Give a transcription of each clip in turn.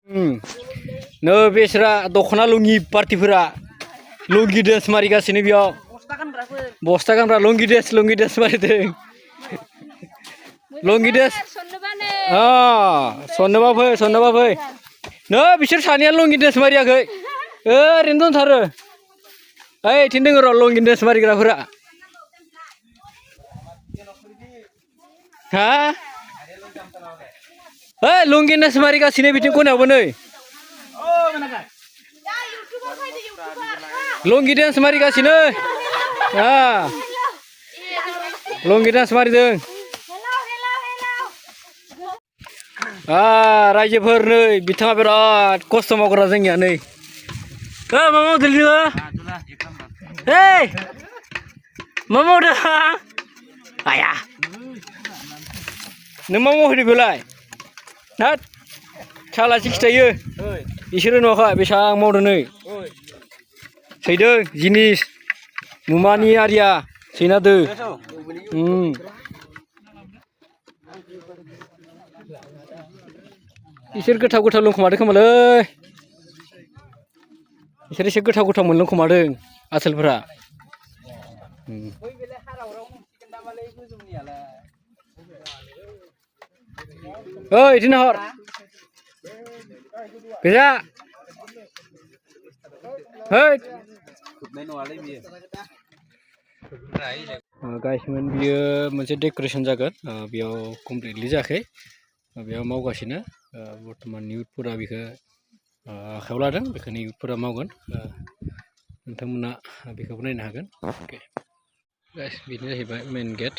नो बेसरा दखना लुंगि पार्टिफोरा लुंगि ड्रेस मारिगासिनो बेयाव बस्ता गानग्रा लुंगि ड्रेस मारिदों लुंगि ड्रेस सननोबा फै नो बिसोर सानैया लुंगि ड्रेस मारियाखै ओरैनो दंथारो ओइ थिन दङ र' लुंगि ड्रेस मारिग्राफोरा हा ओइ लुंगि ड्रेस मारिगासिनो बिथिं खनायावबो नै लुंगि ड्रेस मारिगासिनो लुंगि ड्रेस मारिदों रायजोफोर नै बिथाङा बिराद खस्थ' मावग्रा जोंनिया नै मा मावदों नोङो ओइ मा मावदों आया नों मा मावहैदों बेलाय हाट सालासि खिथायो बिसोरो नुवाखै बेसेबां मावदों नै सैदों जिनिस मुमानि आरिया सैना दो इसोर गोथाव लोंखोमादों खोमालै इसोर एसे गोथाव मोनलोंखोमादों आसोलफोरा ओइ इदिनो हर गोजा गाइसमोन बियो मोनसे डेक'रेसन जागोन बेयाव कमप्लिटलि जायाखै बेयाव मावगासिनो बर्थमान इयुथफोरा बेखौ आखायाव लादों बेखायनो इयुथफोरा मावगोन नोंथांमोना बेखौबो नायनो हागोन अके गाइस बेनो जाहैबाय मेन गेट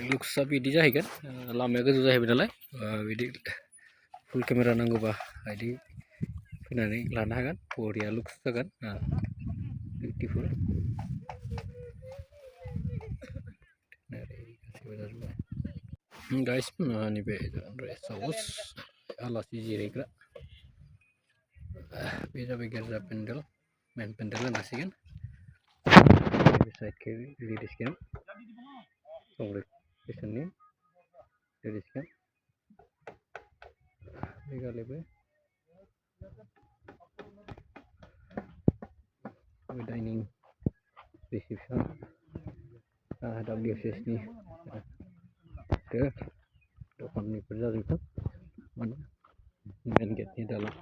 लुक्सआ बिदि जाहैगोन लामाया गोजौ जाहैबाय नालाय बिदि फुल केमेरा नांगौबा बिदि फैनानै लानो हागोन बरिया लुक्स जागोन बिउटिफुल गाइस नैबे रेस्ट हाउस आलासि जिरायग्रा बे जाबाय गिर्जा पेन्डेल मेन पेन्डेल होनांसिगोन बे साइडखै लेडिस केम्प कंग्रेगेसननि लेडिस केम्प बे गालैबो डाइनिं रिसेपसन WSSनि दखाननिफोर जाजोबगोन माने मेन गेटनि दालां